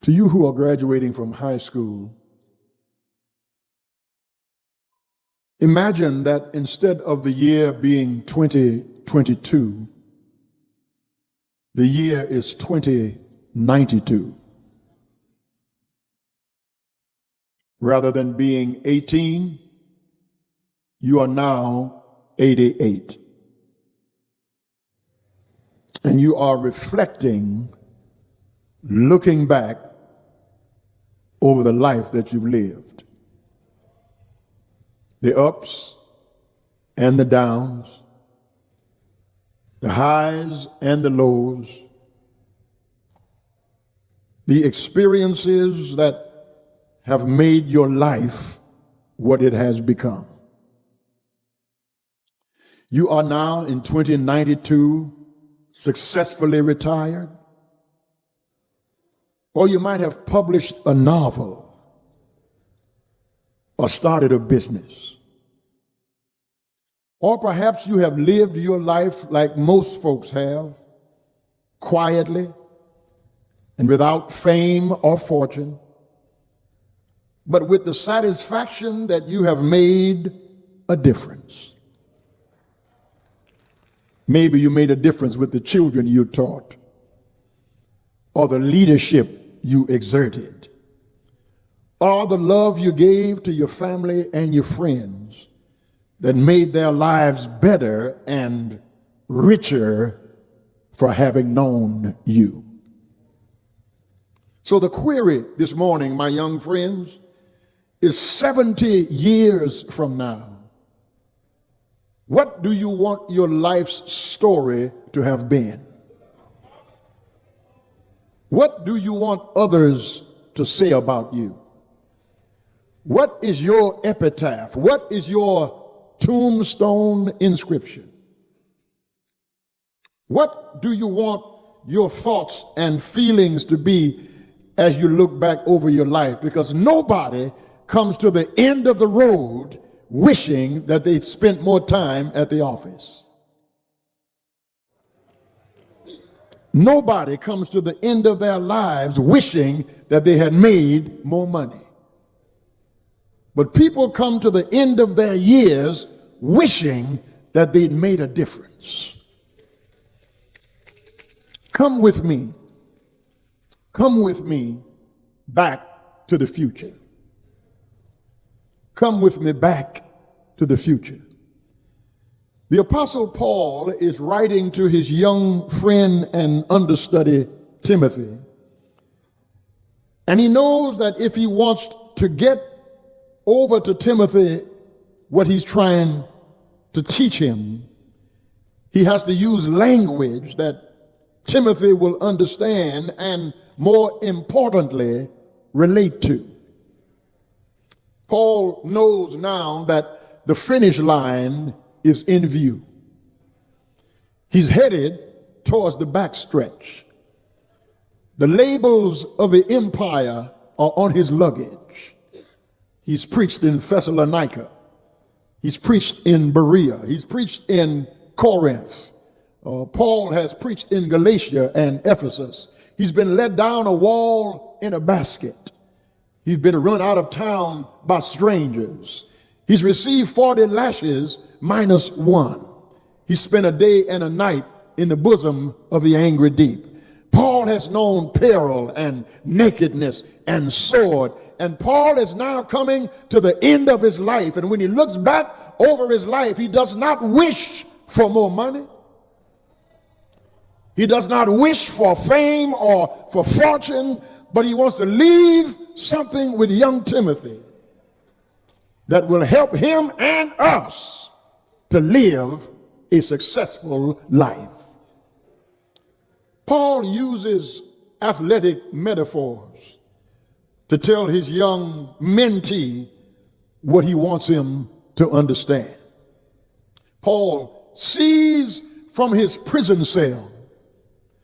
To you who are graduating from high school, imagine that instead of the year being 2022, the year is 2092. Rather than being 18, you are now 88. And you are reflecting, looking back over the life that you've lived. The ups and the downs, the highs and the lows, the experiences that have made your life what it has become. You are now in 2092 successfully retired, or you might have published a novel or started a business. Or perhaps you have lived your life like most folks have, quietly and without fame or fortune, but with the satisfaction that you have made a difference. Maybe you made a difference with the children you taught, or the leadership you exerted, or the love you gave to your family and your friends that made their lives better and richer for having known you. So the query this morning, my young friends, is 70 years from now, what do you want your life's story to have been? What do you want others to say about you? What is your epitaph? What is your tombstone inscription? What do you want your thoughts and feelings to be as you look back over your life? Because nobody comes to the end of the road wishing that they'd spent more time at the office. Nobody comes to the end of their lives wishing that they had made more money. But people come to the end of their years wishing that they'd made a difference. Come with me back to the future. Come with me back to the future. The Apostle Paul is writing to his young friend and understudy, Timothy. And he knows that if he wants to get over to Timothy what he's trying to teach him, he has to use language that Timothy will understand and, more importantly, relate to. Paul knows now that the finish line is in view. He's headed towards the backstretch. The labels of the empire are on his luggage. He's preached in Thessalonica. He's preached in Berea. He's preached in Corinth. Paul has preached in Galatia and Ephesus. He's been let down a wall in a basket. He's been run out of town by strangers. He's received 40 lashes minus one. He spent a day and a night in the bosom of the angry deep. Paul has known peril and nakedness and sword. And Paul is now coming to the end of his life. And when he looks back over his life, he does not wish for more money. He does not wish for fame or for fortune, but he wants to leave something with young Timothy that will help him and us to live a successful life. Paul uses athletic metaphors to tell his young mentee what he wants him to understand. Paul sees from his prison cell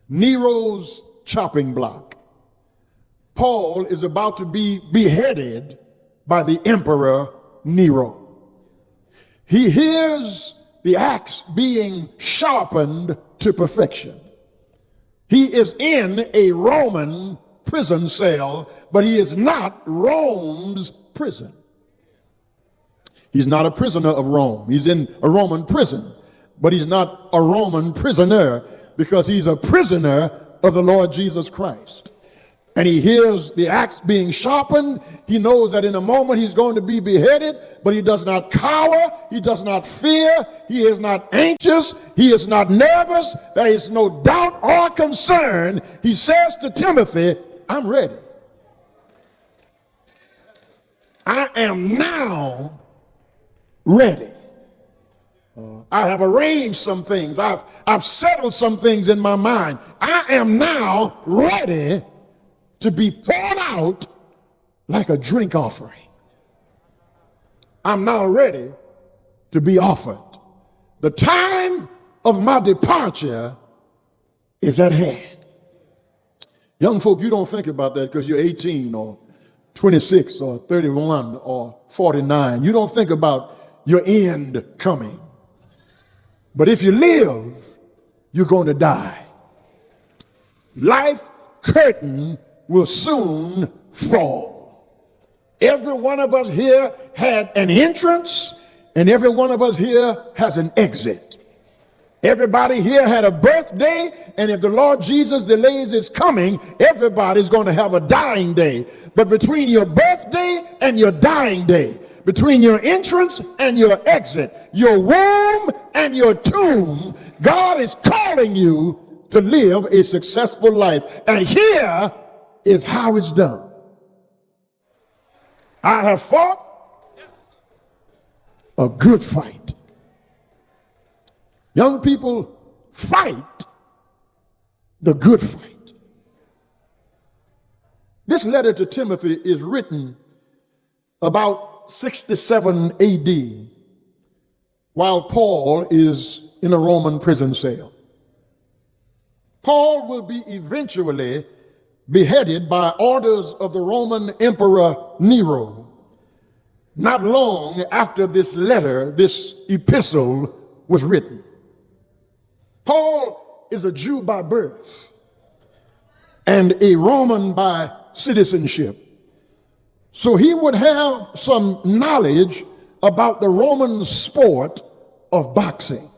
Nero's chopping block. Paul is about to be beheaded by the Emperor Nero. He hears the axe being sharpened to perfection. He is in a Roman prison cell, but he is not Rome's prison. He's not a prisoner of Rome. He's in a Roman prison, but he's not a Roman prisoner because he's a prisoner of the Lord Jesus Christ. And he hears the axe being sharpened. He knows that in a moment he's going to be beheaded, but he does not cower. He does not fear. He is not anxious. He is not nervous. There is no doubt or concern. He says to Timothy, I'm ready. I am now ready. I have arranged some things. I've settled some things in my mind. I am now ready to be poured out like a drink offering. I'm now ready to be offered. The time of my departure is at hand. Young folk, you don't think about that because you're 18 or 26 or 31 or 49. You don't think about your end coming. But if you live, you're going to die. Life curtain will soon fall. Every one of us here had an entrance, and every one of us here has an exit. Everybody here had a birthday, and if the Lord Jesus delays his coming, everybody's going to have a dying day. But between your birthday and your dying day, between your entrance and your exit, your womb and your tomb, God is calling you to live a successful life. And here is how it's done. I have fought a good fight. Young people, fight the good fight. This letter to Timothy is written about 67 AD while Paul is in a Roman prison cell. Paul will be eventually beheaded by orders of the Roman Emperor Nero, not long after this letter, this epistle was written. Paul is a Jew by birth and a Roman by citizenship. So he would have some knowledge about the Roman sport of boxing.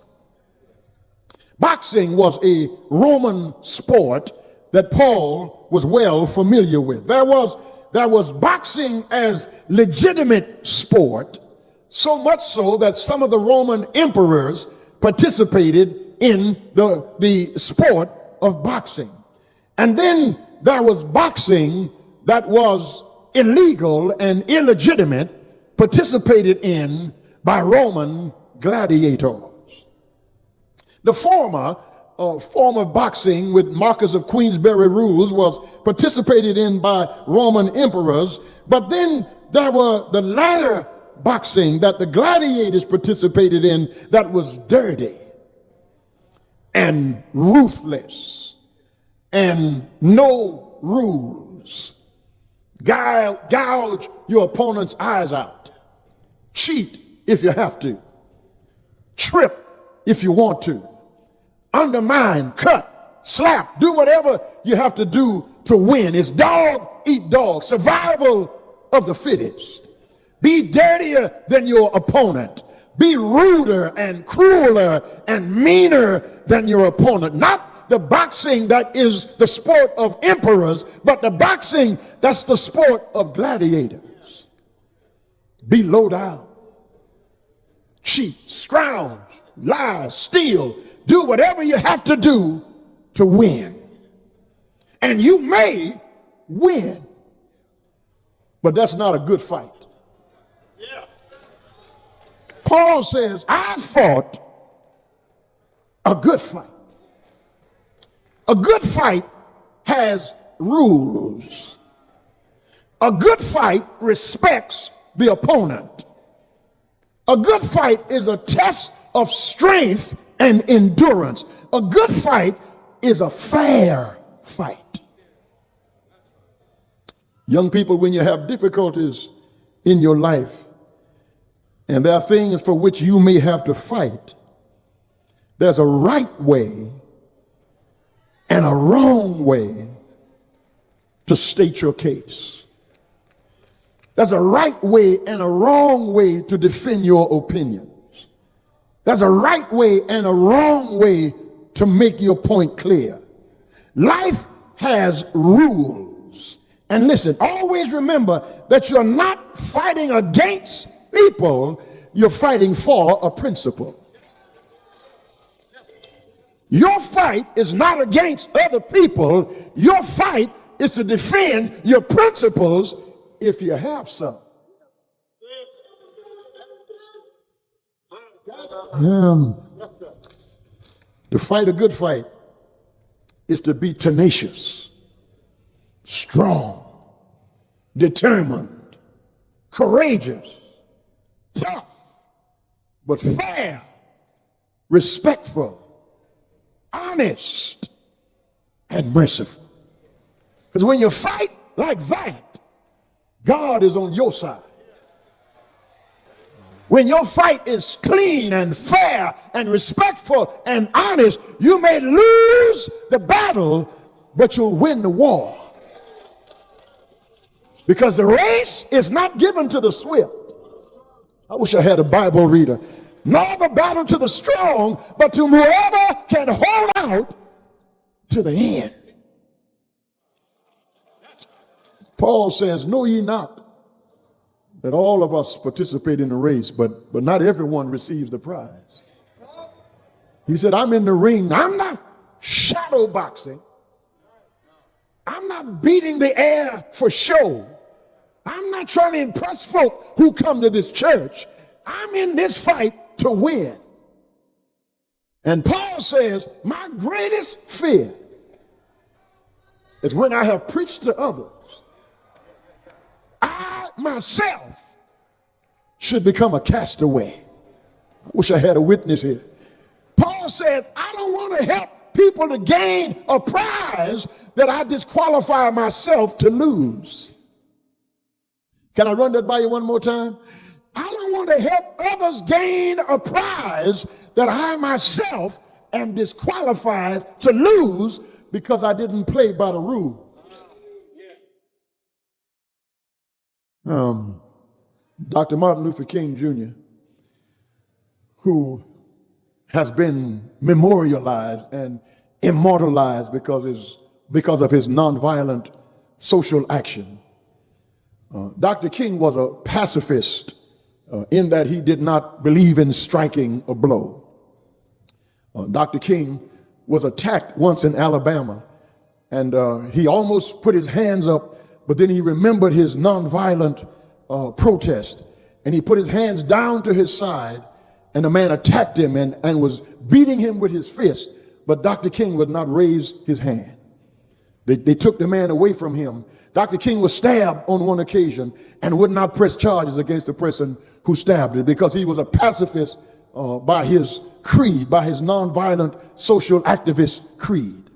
Boxing was a Roman sport that Paul was well familiar with. There was boxing as legitimate sport, so much so that some of the Roman emperors participated in the sport of boxing. And then there was boxing that was illegal and illegitimate, participated in by Roman gladiators. The former form of boxing with Marcus of Queensberry rules was participated in by Roman emperors, but then there were the latter boxing that the gladiators participated in that was dirty and ruthless and no rules. Gouge your opponent's eyes out. Cheat if you have to. Trip if you want to. Undermine, cut, slap, do whatever you have to do to win. It's dog eat dog, survival of the fittest. Be dirtier than your opponent. Be ruder and crueler and meaner than your opponent. Not the boxing that is the sport of emperors, but the boxing that's the sport of gladiators. Be low down. Cheat, scrounge, lie, steal. Do whatever you have to do to win. And you may win. But that's not a good fight. Yeah. Paul says, I fought a good fight. A good fight has rules. A good fight respects the opponent. A good fight is a test of strength and endurance. A good fight is a fair fight. Young people, when you have difficulties in your life, and there are things for which you may have to fight, there's a right way and a wrong way to state your case. There's a right way and a wrong way to defend your opinions. There's a right way and a wrong way to make your point clear. Life has rules. And listen, always remember that you're not fighting against people, you're fighting for a principle. Your fight is not against other people. Your fight is to defend your principles if you have some. To fight a good fight is to be tenacious, strong, determined, courageous, tough, but fair, respectful, honest, and merciful. Because when you fight like that, God is on your side. When your fight is clean and fair and respectful and honest, you may lose the battle, but you'll win the war. Because the race is not given to the swift. I wish I had a Bible reader. Nor the battle to the strong, but to whoever can hold out to the end. Paul says, know ye not that all of us participate in the race, but not everyone receives the prize. He said, I'm in the ring. I'm not shadow boxing. I'm not beating the air for show. I'm not trying to impress folk who come to this church. I'm in this fight to win. And Paul says, my greatest fear is when I have preached to others, I myself should become a castaway. I wish I had a witness here. Paul said, I don't want to help people to gain a prize that I disqualify myself to lose. Can I run that by you one more time? I don't want to help others gain a prize that I myself am disqualified to lose because I didn't play by the rules. Dr. Martin Luther King Jr., who has been memorialized and immortalized because of his nonviolent social action. Dr. King was a pacifist in that he did not believe in striking a blow. Dr. King was attacked once in Alabama, and he almost put his hands up, but then he remembered his nonviolent protest, and he put his hands down to his side, and the man attacked him and was beating him with his fist, but Dr. King would not raise his hand. They took the man away from him. Dr. King was stabbed on one occasion and would not press charges against the person who stabbed him because he was a pacifist by his creed, by his nonviolent social activist creed.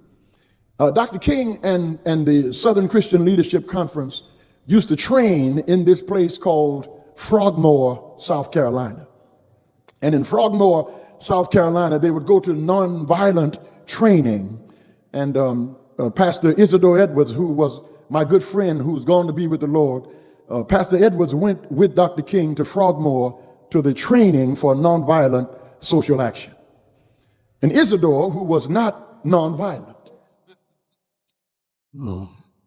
Dr. King and the Southern Christian Leadership Conference used to train in this place called Frogmore, South Carolina. And in Frogmore, South Carolina, they would go to nonviolent training. And Pastor Isidore Edwards, who was my good friend who's gone to be with the Lord, Pastor Edwards went with Dr. King to Frogmore to the training for nonviolent social action. And Isidore, who was not nonviolent,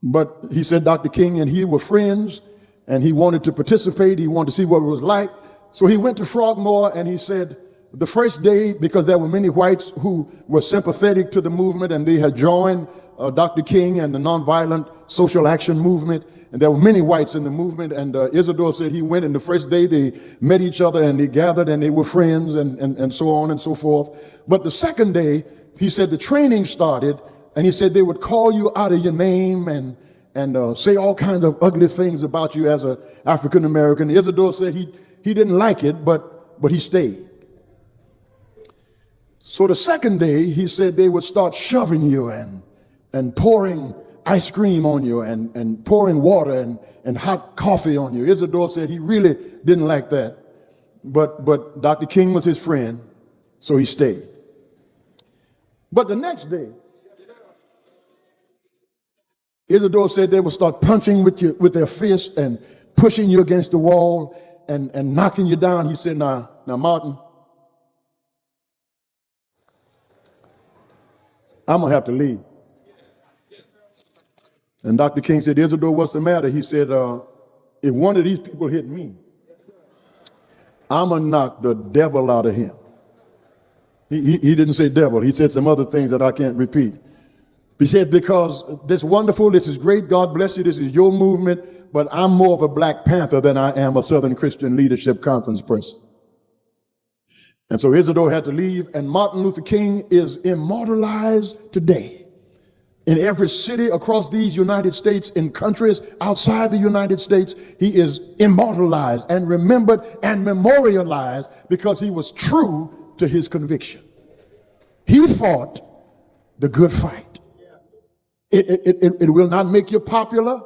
but he said Dr. King and he were friends, and he wanted to participate. He wanted to see what it was like. So he went to Frogmore, and he said the first day, because there were many whites who were sympathetic to the movement, and they had joined Dr. King and the nonviolent social action movement, and there were many whites in the movement, and Isidore said he went, and the first day they met each other, and they gathered, and they were friends, and so on and so forth. But the second day, he said the training started, and he said they would call you out of your name and say all kinds of ugly things about you as an African American. Isidore said he didn't like it, but he stayed. So the second day, he said they would start shoving you and pouring ice cream on you and pouring water and hot coffee on you. Isidore said he really didn't like that, but Dr. King was his friend, so he stayed. But the next day, Isidore said they would start punching with their fist and pushing you against the wall and knocking you down. He said, now, Martin, I'm going to have to leave. And Dr. King said, Isidore, what's the matter? He said, if one of these people hit me, I'm going to knock the devil out of him. He didn't say devil. He said some other things that I can't repeat. He said, because this wonderful, this is great, God bless you, this is your movement, but I'm more of a Black Panther than I am a Southern Christian Leadership Conference person. And so Isidore had to leave, and Martin Luther King is immortalized today in every city across these United States, in countries outside the United States. He is immortalized and remembered and memorialized because he was true to his conviction. He fought the good fight. It will not make you popular.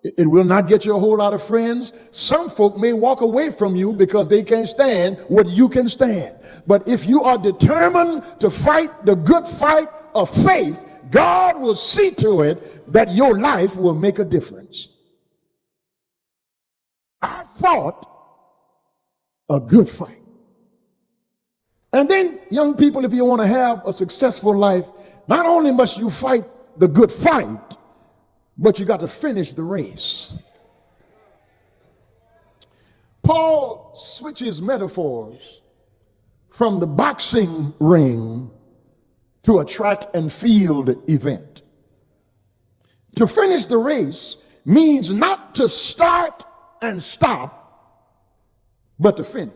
It will not get you a whole lot of friends. Some folk may walk away from you because they can't stand what you can stand. But if you are determined to fight the good fight of faith, God will see to it that your life will make a difference. I fought a good fight. And then, young people, if you want to have a successful life, not only must you fight the good fight, but you got to finish the race. Paul switches metaphors from the boxing ring to a track and field event. To finish the race means not to start and stop, but to finish.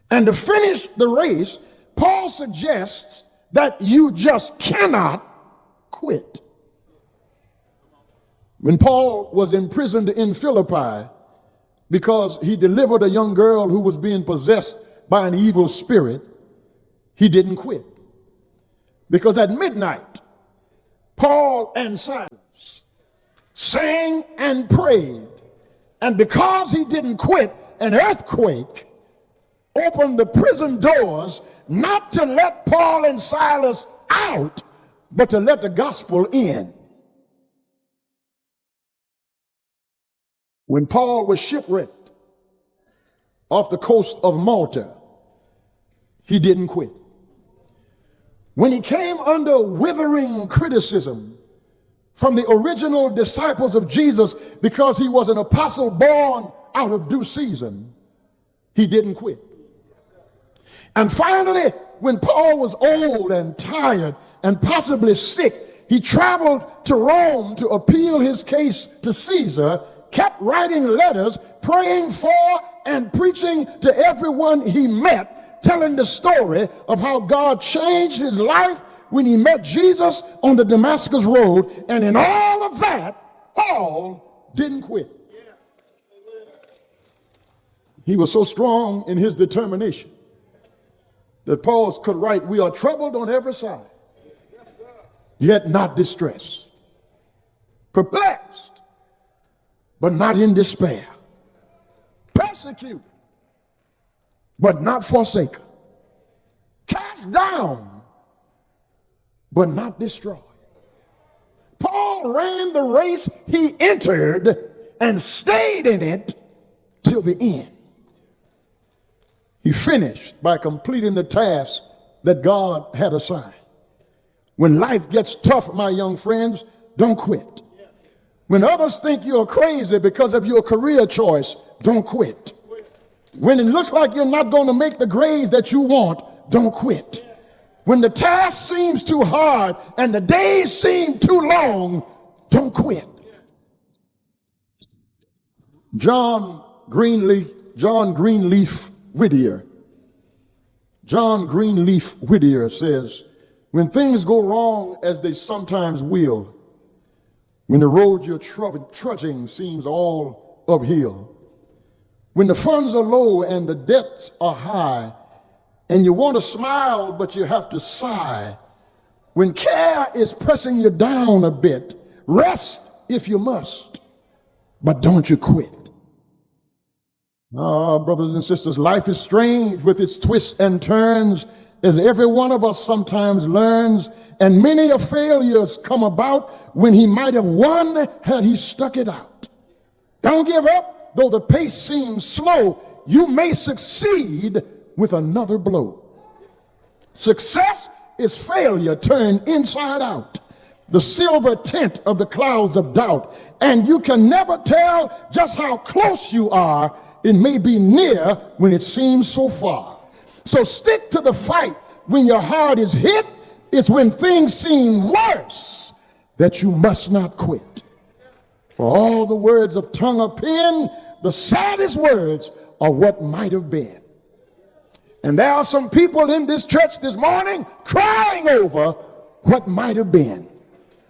And to finish the race, Paul suggests that you just cannot quit. When Paul was imprisoned in Philippi because he delivered a young girl who was being possessed by an evil spirit, he didn't quit. Because at midnight, Paul and Silas sang and prayed. And because he didn't quit, an earthquake opened the prison doors, not to let Paul and Silas out, but to let the gospel in. When Paul was shipwrecked off the coast of Malta, he didn't quit. When he came under withering criticism from the original disciples of Jesus because he was an apostle born out of due season, he didn't quit. And finally, when Paul was old and tired and possibly sick, he traveled to Rome to appeal his case to Caesar, kept writing letters, praying for and preaching to everyone he met, telling the story of how God changed his life when he met Jesus on the Damascus Road. And in all of that, Paul didn't quit. He was so strong in his determination that Paul could write, "We are troubled on every side, yet not distressed, perplexed, but not in despair, persecuted, but not forsaken, cast down, but not destroyed." Paul ran the race he entered and stayed in it till the end. He finished by completing the task that God had assigned. When life gets tough, my young friends, don't quit. When others think you're crazy because of your career choice, don't quit. When it looks like you're not going to make the grades that you want, don't quit. When the task seems too hard and the days seem too long, don't quit. John Greenleaf Whittier says, when things go wrong, as they sometimes will, when the road you're trudging seems all uphill, when the funds are low and the debts are high, and you want to smile but you have to sigh, when care is pressing you down a bit, rest if you must, but don't you quit. Brothers and sisters, life is strange with its twists and turns as every one of us sometimes learns, and many of failures come about when he might have won had he stuck it out. Don't give up, though the pace seems slow. You may succeed with another blow. Success is failure turned inside out, the silver tint of the clouds of doubt, and you can never tell just how close you are. It may be near when it seems so far. So stick to the fight when your heart is hit. It's when things seem worse that you must not quit. For all the words of tongue or pen, the saddest words are what might have been. And there are some people in this church this morning crying over what might have been.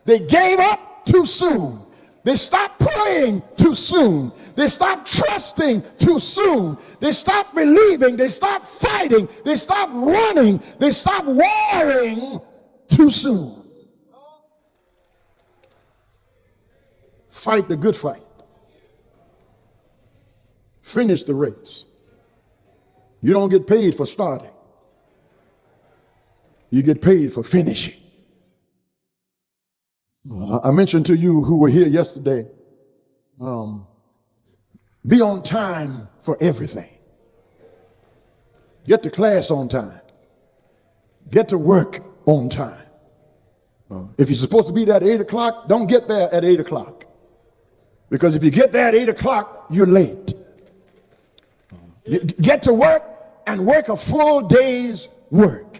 They gave up too soon. They stopped praying too soon. They stopped trusting too soon. They stopped believing. They stopped fighting. They stopped running. They stopped warring too soon. Fight the good fight. Finish the race. You don't get paid for starting. You get paid for finishing. I mentioned to you who were here yesterday, be on time for everything. Get to class on time. Get to work on time. If you're supposed to be there at 8 o'clock, don't get there at 8 o'clock. Because if you get there at 8 o'clock, you're late. Get to work and work a full day's work.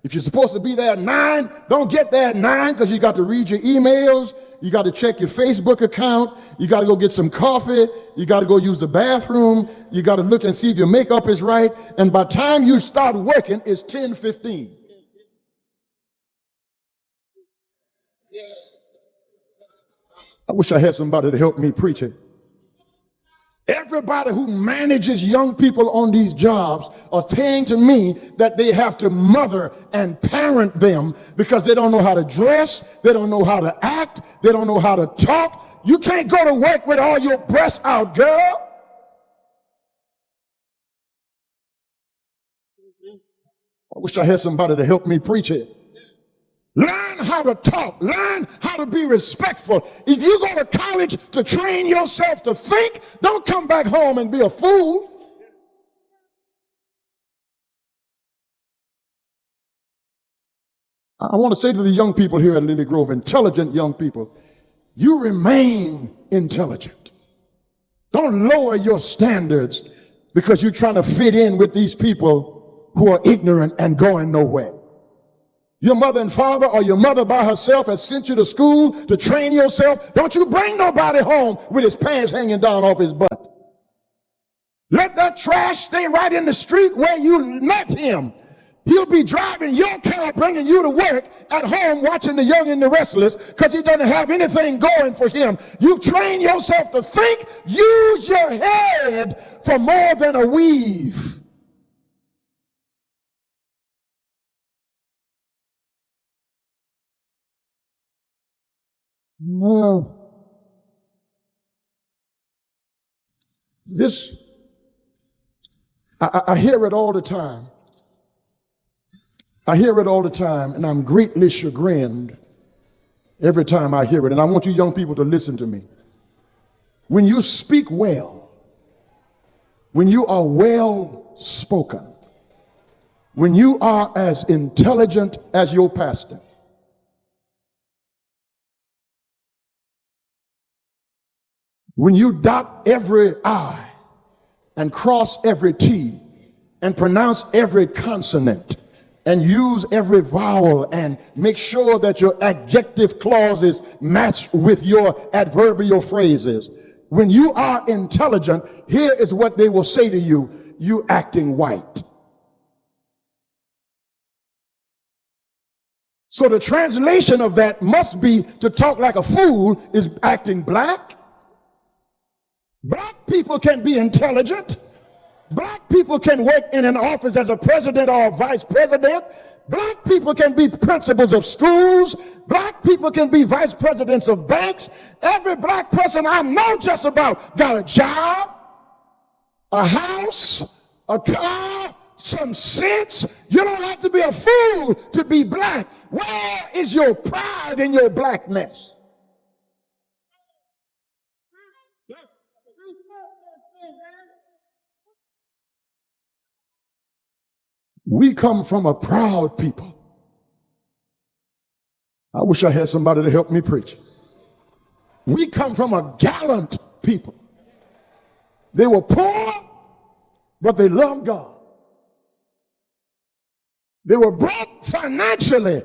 If you're supposed to be there at 9, don't get there at 9 because you got to read your emails, you got to check your Facebook account, you got to go get some coffee, you got to go use the bathroom, you got to look and see if your makeup is right, and by the time you start working, it's 10:15. I wish I had somebody to help me preach it. Everybody who manages young people on these jobs are saying to me that they have to mother and parent them because they don't know how to dress, they don't know how to act, they don't know how to talk. You can't go to work with all your breasts out, girl. I wish I had somebody to help me preach it. Learn how to talk. Learn how to be respectful. If you go to college to train yourself to think, don't come back home and be a fool. I want to say to the young people here at Lily Grove, intelligent young people, you remain intelligent. Don't lower your standards because you're trying to fit in with these people who are ignorant and going nowhere. Your mother and father or your mother by herself has sent you to school to train yourself. Don't you bring nobody home with his pants hanging down off his butt. Let that trash stay right in the street where you met him. He'll be driving your car, bringing you to work at home, watching The Young and the Restless because he doesn't have anything going for him. You've trained yourself to think. Use your head for more than a weave. I hear it all the time. I hear it all the time, and I'm greatly chagrined every time I hear it. And I want you young people to listen to me. When you speak well, when you are well spoken, when you are as intelligent as your pastor, when you dot every I and cross every T and pronounce every consonant and use every vowel and make sure that your adjective clauses match with your adverbial phrases. When you are intelligent, here is what they will say to you: you acting white. So the translation of that must be to talk like a fool is acting black. Black people can be intelligent. Black people can work in an office as a president or a vice president. Black people can be principals of schools. Black people can be vice presidents of banks. Every black person I know just about got a job, a house, a car, some sense. You don't have to be a fool to be black. Where is your pride in your blackness? We come from a proud people. I wish I had somebody to help me preach. We come from a gallant people. They were poor, but they loved God. They were broke financially,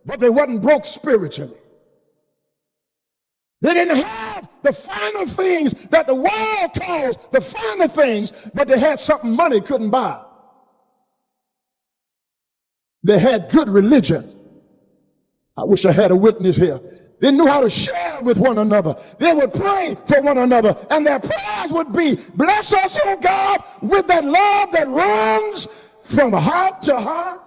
but they wasn't broke spiritually. They didn't have the finer things that the world calls the finer things, but they had something money couldn't buy. They had good religion. I wish I had a witness here. They knew how to share with one another. They would pray for one another, and their prayers would be, bless us, oh God, with that love that runs from heart to heart.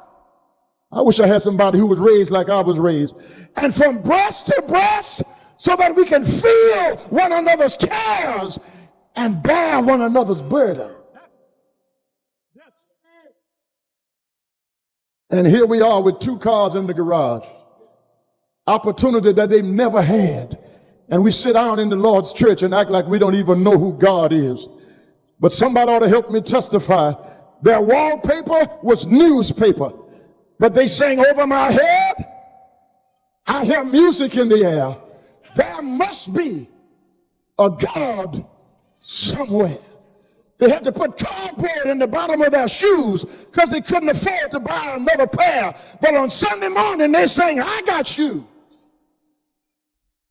I wish I had somebody who was raised like I was raised. And from breast to breast, so that we can feel one another's cares and bear one another's burden. And here we are with 2 cars in the garage. Opportunity that they've never had. And we sit down in the Lord's church and act like we don't even know who God is. But somebody ought to help me testify. Their wallpaper was newspaper. But they sang over my head. I hear music in the air. There must be a God somewhere. They had to put cardboard in the bottom of their shoes because they couldn't afford to buy another pair. But on Sunday morning, they sang, I got shoes.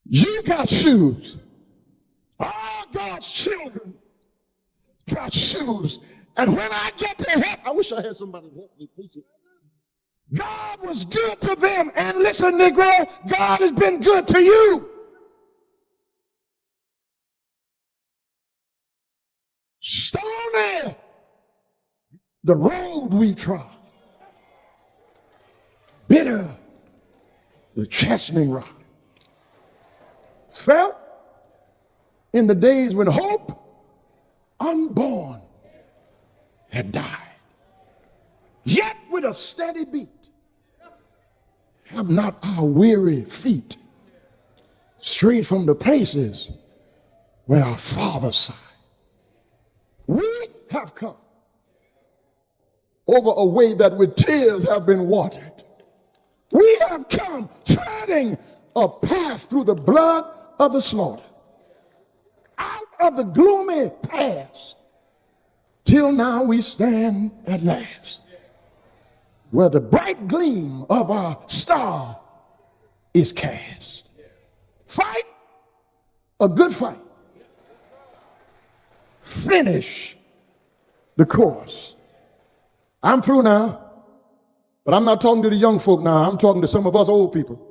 You got shoes. All God's children got shoes. And when I get to heaven, I wish I had somebody to help me teach it. God was good to them. And listen, Negro, God has been good to you. Stony, the road we trod. Bitter, the chastening rod. Felt in the days when hope, unborn, had died. Yet with a steady beat, have not our weary feet strayed from the places where our fathers sighed. We have come over a way that with tears have been watered. We have come treading a path through the blood of the slaughter, out of the gloomy past, till now we stand at last, where the bright gleam of our star is cast. Fight a good fight. Finish the course. I'm through now, but I'm not talking to the young folk now. I'm talking to some of us old people.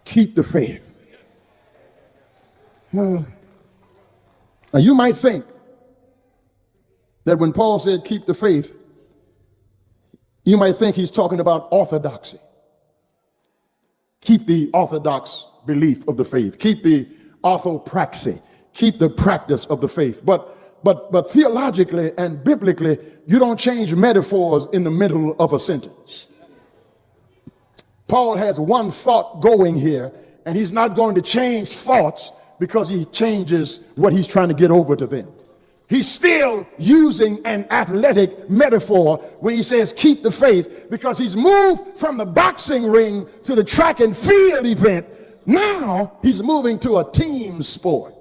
Keep the faith. Now, you might think that when Paul said keep the faith, you might think he's talking about orthodoxy. Keep the orthodox belief of the faith. Keep the orthopraxy. Keep the practice of the faith. But theologically and biblically, you don't change metaphors in the middle of a sentence. Paul has one thought going here, and he's not going to change thoughts because he changes what he's trying to get over to them. He's still using an athletic metaphor when he says keep the faith, because he's moved from the boxing ring to the track and field event. Now he's moving to a team sport.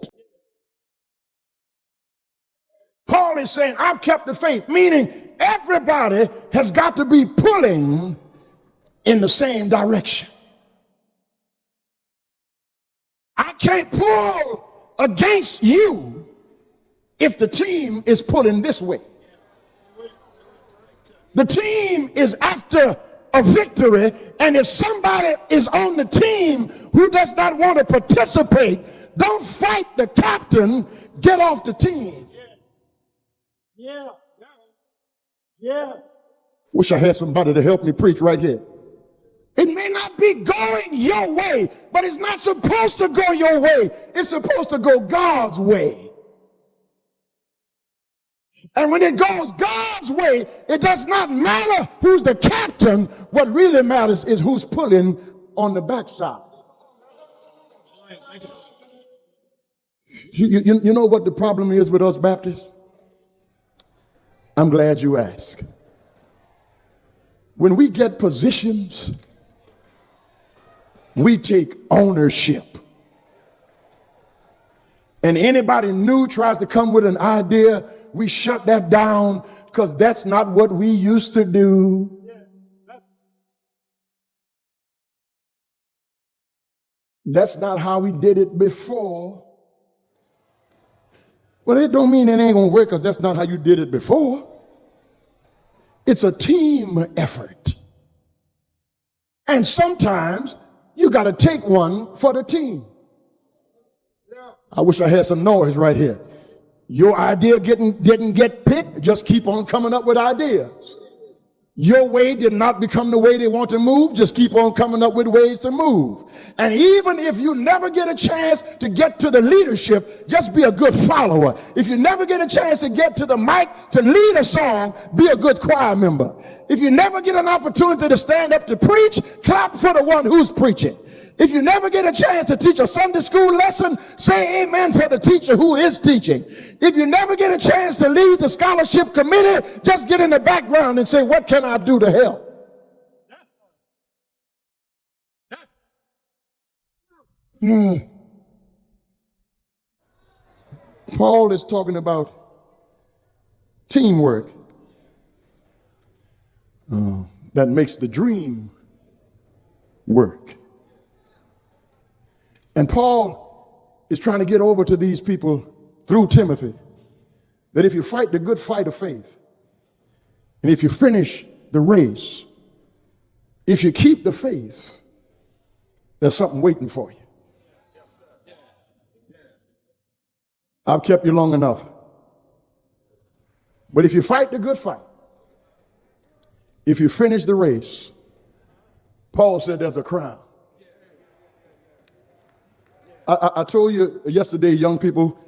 Paul is saying, I've kept the faith, meaning everybody has got to be pulling in the same direction. I can't pull against you if the team is pulling this way. The team is after a victory, and if somebody is on the team who does not want to participate, don't fight the captain, get off the team. Yeah. Wish I had somebody to help me preach right here. It may not be going your way, but it's not supposed to go your way. It's supposed to go God's way. And when it goes God's way, it does not matter who's the captain. What really matters is who's pulling on the backside. You know what the problem is with us Baptists? I'm glad you asked. When we get positions, we take ownership. And anybody new tries to come with an idea, we shut that down because that's not what we used to do. That's not how we did it before. Well, it don't mean it ain't gonna work because that's not how you did it before. It's a team effort. And sometimes you got to take one for the team. I wish I had some noise right here. Your idea didn't get picked. Just keep on coming up with ideas. Your way did not become the way they want to move. Just keep on coming up with ways to move. And even if you never get a chance to get to the leadership, just be a good follower. If you never get a chance to get to the mic to lead a song, be a good choir member. If you never get an opportunity to stand up to preach, clap for the one who's preaching. If you never get a chance to teach a Sunday school lesson, say amen for the teacher who is teaching. If you never get a chance to lead the scholarship committee, just get in the background and say, what can I do to help? Paul is talking about teamwork that makes the dream work. And Paul is trying to get over to these people through Timothy that if you fight the good fight of faith, and if you finish the race, if you keep the faith, there's something waiting for you. I've kept you long enough. But if you fight the good fight, if you finish the race, Paul said there's a crown. I told you yesterday, young people,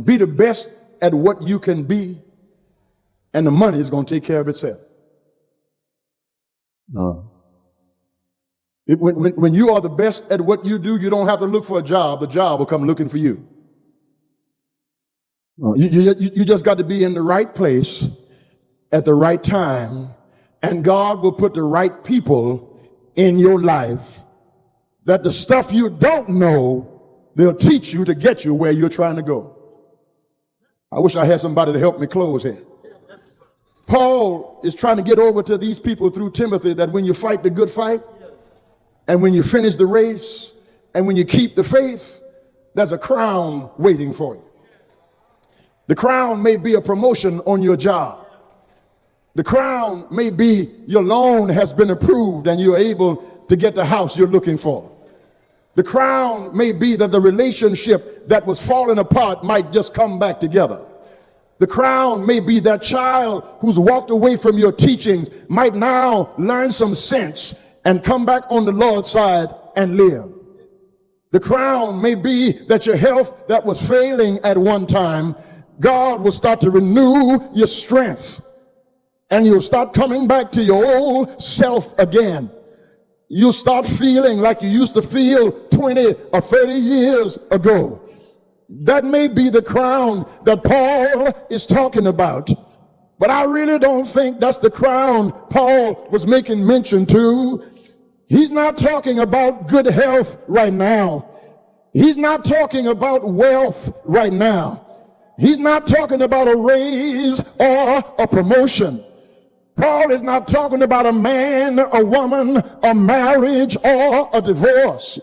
be the best at what you can be, and the money is going to take care of itself. When you are the best at what you do, you don't have to look for a job. The job will come looking for you. You just got to be in the right place at the right time, and God will put the right people in your life that the stuff you don't know, they'll teach you to get you where you're trying to go. I wish I had somebody to help me close here. Paul is trying to get over to these people through Timothy that when you fight the good fight, and when you finish the race, and when you keep the faith, there's a crown waiting for you. The crown may be a promotion on your job. The crown may be your loan has been approved and you're able to get the house you're looking for. The crown may be that the relationship that was falling apart might just come back together. The crown may be that child who's walked away from your teachings might now learn some sense and come back on the Lord's side and live. The crown may be that your health that was failing at one time, God will start to renew your strength and you'll start coming back to your old self again. You'll start feeling like you used to feel 20 or 30 years ago. That may be the crown that Paul is talking about. But I really don't think that's the crown Paul was making mention to. He's not talking about good health right now. He's not talking about wealth right now. He's not talking about a raise or a promotion. Paul is not talking about a man, a woman, a marriage, or a divorce.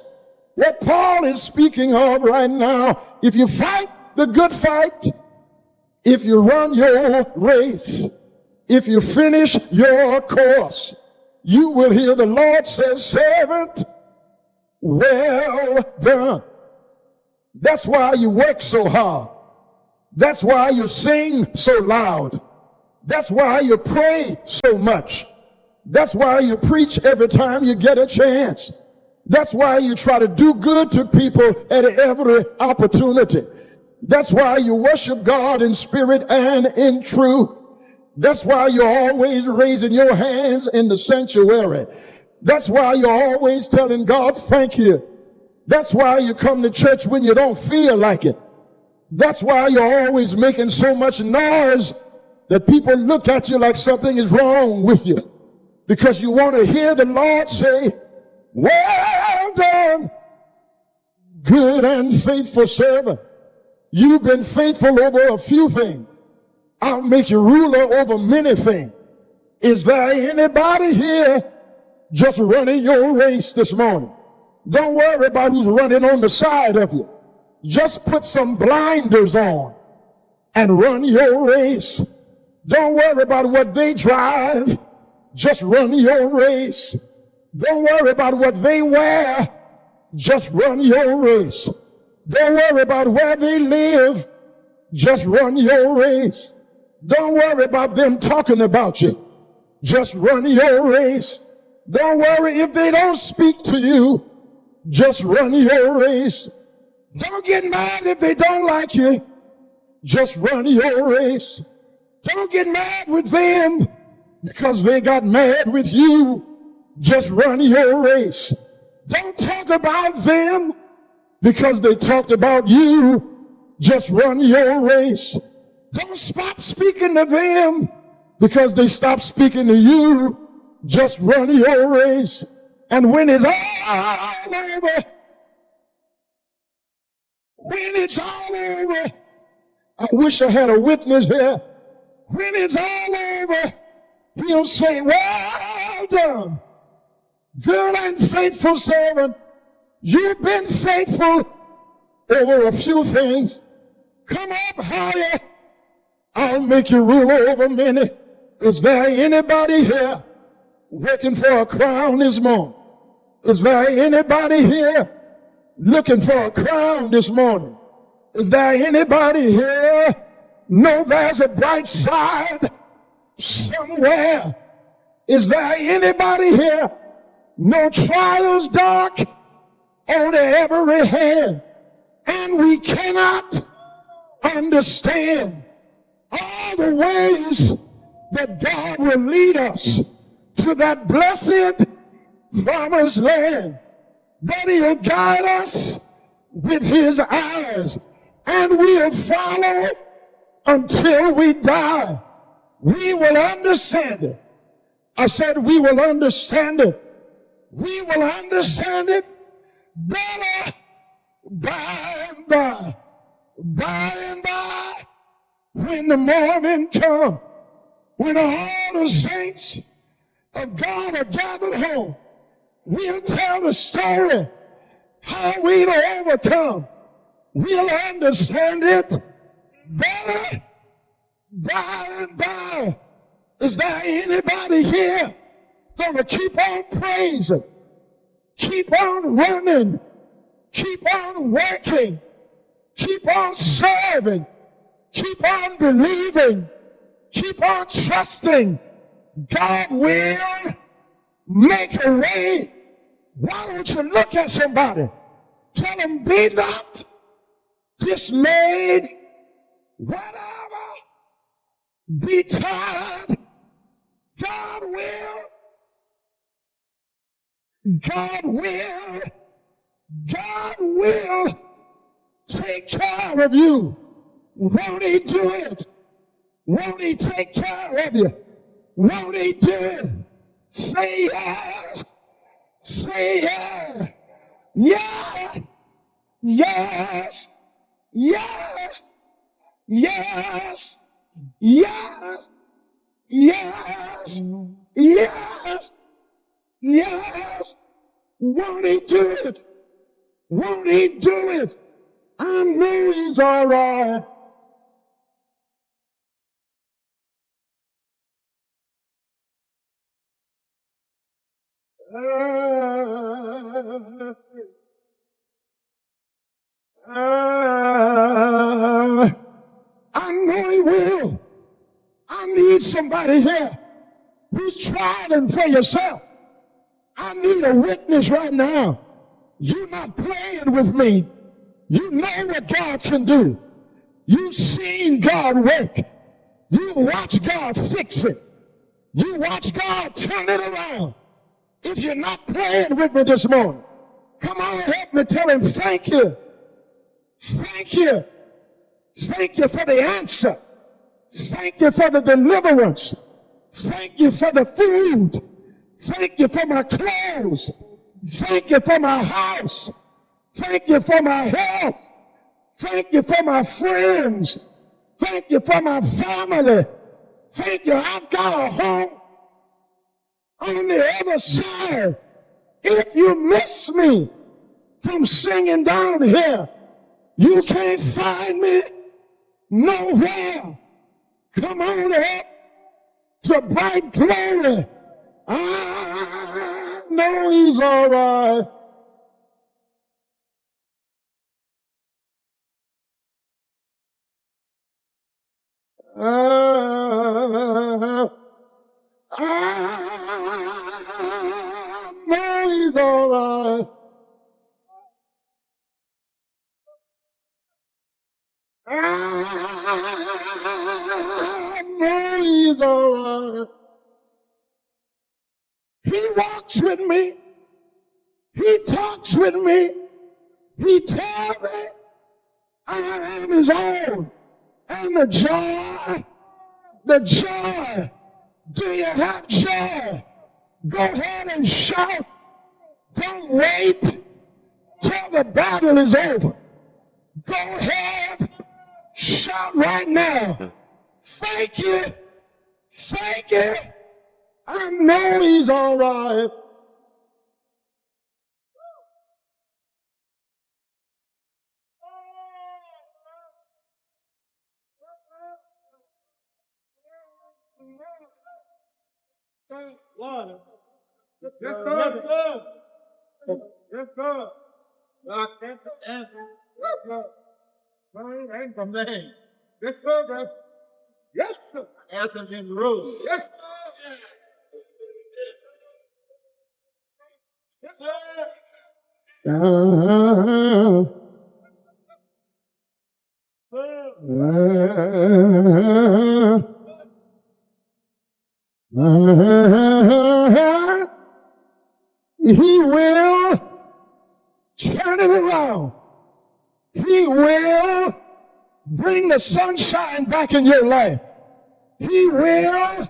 What Paul is speaking of right now, if you fight the good fight, if you run your race, if you finish your course, you will hear the Lord say, servant, well done. That's why you work so hard. That's why you sing so loud. That's why you pray so much. That's why you preach every time you get a chance. That's why you try to do good to people at every opportunity. That's why you worship God in spirit and in truth. That's why you're always raising your hands in the sanctuary. That's why you're always telling God, thank you. That's why you come to church when you don't feel like it. That's why you're always making so much noise that people look at you like something is wrong with you. Because you want to hear the Lord say, well done, good and faithful servant. You've been faithful over a few things. I'll make you ruler over many things. Is there anybody here just running your race this morning? Don't worry about who's running on the side of you. Just put some blinders on and run your race. Don't worry about what they drive. Just run your race. Don't worry about what they wear. Just run your race. Don't worry about where they live. Just run your race. Don't worry about them talking about you. Just run your race. Don't worry if they don't speak to you. Just run your race. Don't get mad if they don't like you. Just run your race. Don't get mad with them because they got mad with you. Just run your race. Don't talk about them because they talked about you. Just run your race. Don't stop speaking to them because they stopped speaking to you. Just run your race. And when it's all over, when it's all over, I wish I had a witness here. When it's all over, he'll say, well done, good and faithful servant. You've been faithful over a few things. Come up higher. I'll make you ruler over many. Is there anybody here working for a crown this morning? Is there anybody here looking for a crown this morning? Is there anybody here know there's a bright side somewhere? Is there anybody here know trials dark on every hand? And we cannot understand all the ways that God will lead us to that blessed promised land. But he'll guide us with his eyes, and we'll follow until we die. We will understand it. I said we will understand it. We will understand it better by and by. By and by, when the morning comes, when all the saints of God are gathered home, we'll tell the story how we'll overcome. We'll understand it better by and by. Is there anybody here gonna keep on praising, keep on running, keep on working, keep on serving, keep on believing, keep on trusting? God will make a way. Why don't you look at somebody? Tell them, be not dismayed, whatever, be tired. God will, God will, God will take care of you. Won't he do it? Won't he take care of you? Won't he do it? Say yes. Say yes. Yeah. Yes. Yes. Yes. Yes. Yes. Yes. Yes. Won't he do it? Won't he do it? I know he's all right. I know he will. I need somebody here who's tried and for yourself. I need a witness right now. You're not playing with me. You know what God can do. You've seen God work. You watch God fix it. You watch God turn it around. If you're not praying with me this morning, come on, help me tell him thank you. Thank you. Thank you for the answer. Thank you for the deliverance. Thank you for the food. Thank you for my clothes. Thank you for my house. Thank you for my health. Thank you for my friends. Thank you for my family. Thank you. I've got a home on the other side. If you miss me from singing down here, you can't find me nowhere. Come on up to bright glory. I know he's all right. I know he's all right. I know he's all right. He walks with me. He talks with me. He tells me I am his own. And the joy. Do you have joy? Go ahead and shout. Don't wait till the battle is over. Go ahead, shout right now. Thank you. Thank you. I know he's all right. Lord. Yes, sir. Yes, sir. Yes, sir. I can't answer. Yes, sir. Ain't the man. Yes, sir, bro. Yes, sir. Answers in the room. Yes, sir. Yes, sir. He will turn it around. He will bring the sunshine back in your life. He will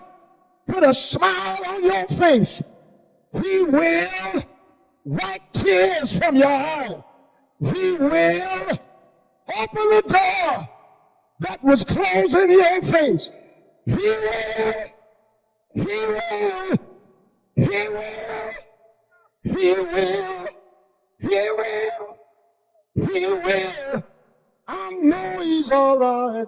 put a smile on your face. He will wipe tears from your eye. He will open the door that was closed in your face. He will. He will. He will. He will. He will. He will. I know he's all right.